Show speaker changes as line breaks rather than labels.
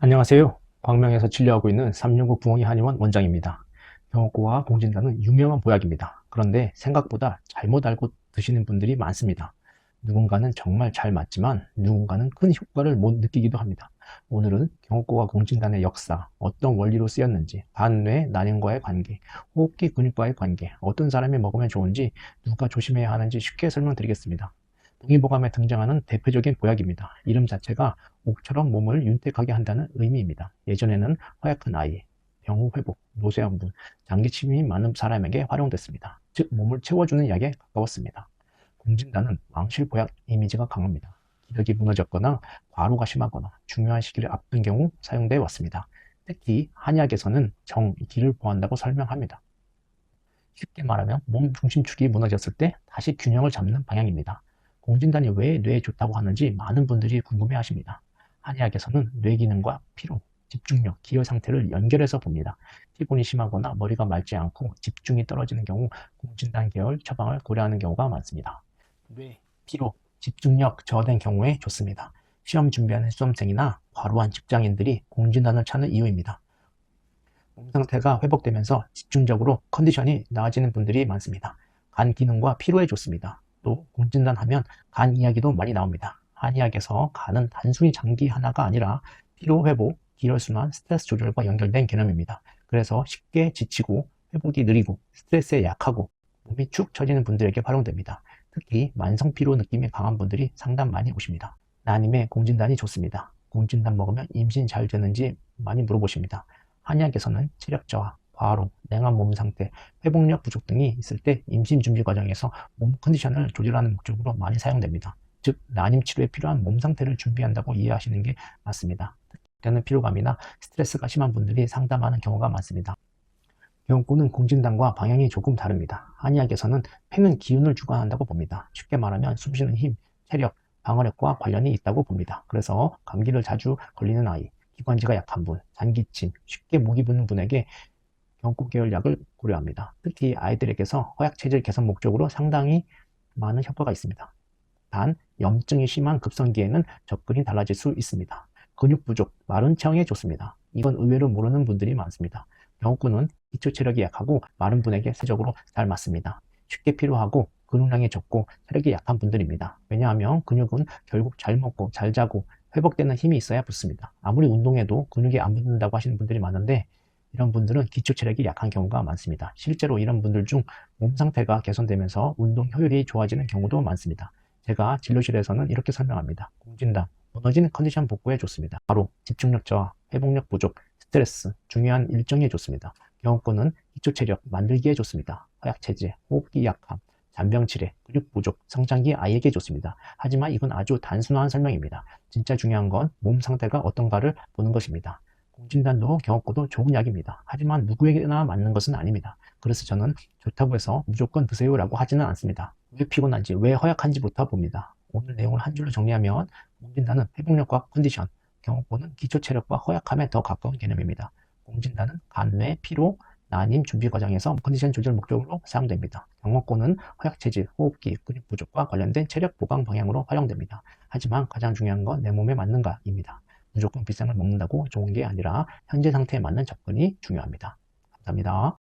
안녕하세요. 광명에서 진료하고 있는 369 부엉이 한의원 원장입니다. 경옥고와 공진단은 유명한 보약입니다. 그런데 생각보다 잘못 알고 드시는 분들이 많습니다. 누군가는 정말 잘 맞지만 누군가는 큰 효과를 못 느끼기도 합니다. 오늘은 경옥고와 공진단의 역사, 어떤 원리로 쓰였는지, 간뇌, 난임과의 관계, 호흡기 근육과의 관계, 어떤 사람이 먹으면 좋은지, 누가 조심해야 하는지 쉽게 설명드리겠습니다. 동의보감에 등장하는 대표적인 보약입니다. 이름 자체가 옥처럼 몸을 윤택하게 한다는 의미입니다. 예전에는 허약한 아이, 병후 회복, 노쇠한 분, 장기침이 많은 사람에게 활용됐습니다. 즉 몸을 채워주는 약에 가까웠습니다. 공진단은 왕실보약 이미지가 강합니다. 기력이 무너졌거나 과로가 심하거나 중요한 시기를 앞둔 경우 사용되어 왔습니다. 특히 한의학에서는 정, 기를 보한다고 설명합니다. 쉽게 말하면 몸 중심축이 무너졌을 때 다시 균형을 잡는 방향입니다. 공진단이 왜 뇌에 좋다고 하는지 많은 분들이 궁금해 하십니다. 한의학에서는 뇌 기능과 피로, 집중력, 기여 상태를 연결해서 봅니다. 피곤이 심하거나 머리가 맑지 않고 집중이 떨어지는 경우 공진단 계열 처방을 고려하는 경우가 많습니다. 뇌, 피로, 집중력 저하된 경우에 좋습니다. 시험 준비하는 수험생이나 과로한 직장인들이 공진단을 찾는 이유입니다. 몸 상태가 회복되면서 집중적으로 컨디션이 나아지는 분들이 많습니다. 간 기능과 피로에 좋습니다. 또 공진단하면 간 이야기도 많이 나옵니다. 한의학에서 간은 단순히 장기 하나가 아니라 피로 회복, 기혈순환, 스트레스 조절과 연결된 개념입니다. 그래서 쉽게 지치고 회복이 느리고 스트레스에 약하고 몸이 축 처지는 분들에게 활용됩니다. 특히 만성 피로 느낌이 강한 분들이 상담 많이 오십니다. 난임에 공진단이 좋습니다. 공진단 먹으면 임신 잘 되는지 많이 물어보십니다. 한의학에서는 체력 저하, 과로, 냉한 몸 상태, 회복력 부족 등이 있을 때 임신 준비 과정에서 몸 컨디션을 조절하는 목적으로 많이 사용됩니다. 즉, 난임 치료에 필요한 몸 상태를 준비한다고 이해하시는 게 맞습니다. 때는 피로감이나 스트레스가 심한 분들이 상담하는 경우가 많습니다. 경구는 공진단과 방향이 조금 다릅니다. 한의학에서는 폐는 기운을 주관한다고 봅니다. 쉽게 말하면 숨쉬는 힘, 체력, 방어력과 관련이 있다고 봅니다. 그래서 감기를 자주 걸리는 아이, 기관지가 약한 분, 잔기침, 쉽게 목이 부는 분에게 경구 계열 약을 고려합니다. 특히 아이들에게서 허약 체질 개선 목적으로 상당히 많은 효과가 있습니다. 단, 염증이 심한 급성기에는 접근이 달라질 수 있습니다. 근육 부족, 마른 체형에 좋습니다. 이건 의외로 모르는 분들이 많습니다. 경구는 기초 체력이 약하고 마른 분에게 세적으로 잘 맞습니다. 쉽게 피로하고 근육량이 적고 체력이 약한 분들입니다. 왜냐하면 근육은 결국 잘 먹고 잘 자고 회복되는 힘이 있어야 붙습니다. 아무리 운동해도 근육이 안 붙는다고 하시는 분들이 많은데 이런 분들은 기초 체력이 약한 경우가 많습니다. 실제로 이런 분들 중 몸 상태가 개선되면서 운동 효율이 좋아지는 경우도 많습니다. 제가 진료실에서는 이렇게 설명합니다. 공진단, 무너진 컨디션 복구에 좋습니다. 바로 집중력 저하, 회복력 부족, 스트레스, 중요한 일정에 좋습니다. 경험권은 기초체력 만들기에 좋습니다. 허약체질, 호흡기 약함, 잔병 치레, 근육 부족, 성장기 아이에게 좋습니다. 하지만 이건 아주 단순한 설명입니다. 진짜 중요한 건 몸 상태가 어떤가를 보는 것입니다. 공진단도 경험고도 좋은 약입니다. 하지만 누구에게나 맞는 것은 아닙니다. 그래서 저는 좋다고 해서 무조건 드세요라고 하지는 않습니다. 왜 피곤한지, 왜 허약한지부터 봅니다. 오늘 내용을 한 줄로 정리하면 공진단은 회복력과 컨디션, 경옥고는 기초체력과 허약함에 더 가까운 개념입니다. 공진단은 간, 뇌, 피로, 난임 준비 과정에서 컨디션 조절 목적으로 사용됩니다. 경옥고는 허약체질, 호흡기, 근육 부족과 관련된 체력 보강 방향으로 활용됩니다. 하지만 가장 중요한 건 내 몸에 맞는가입니다. 무조건 비싼 걸 먹는다고 좋은 게 아니라 현재 상태에 맞는 접근이 중요합니다. 감사합니다.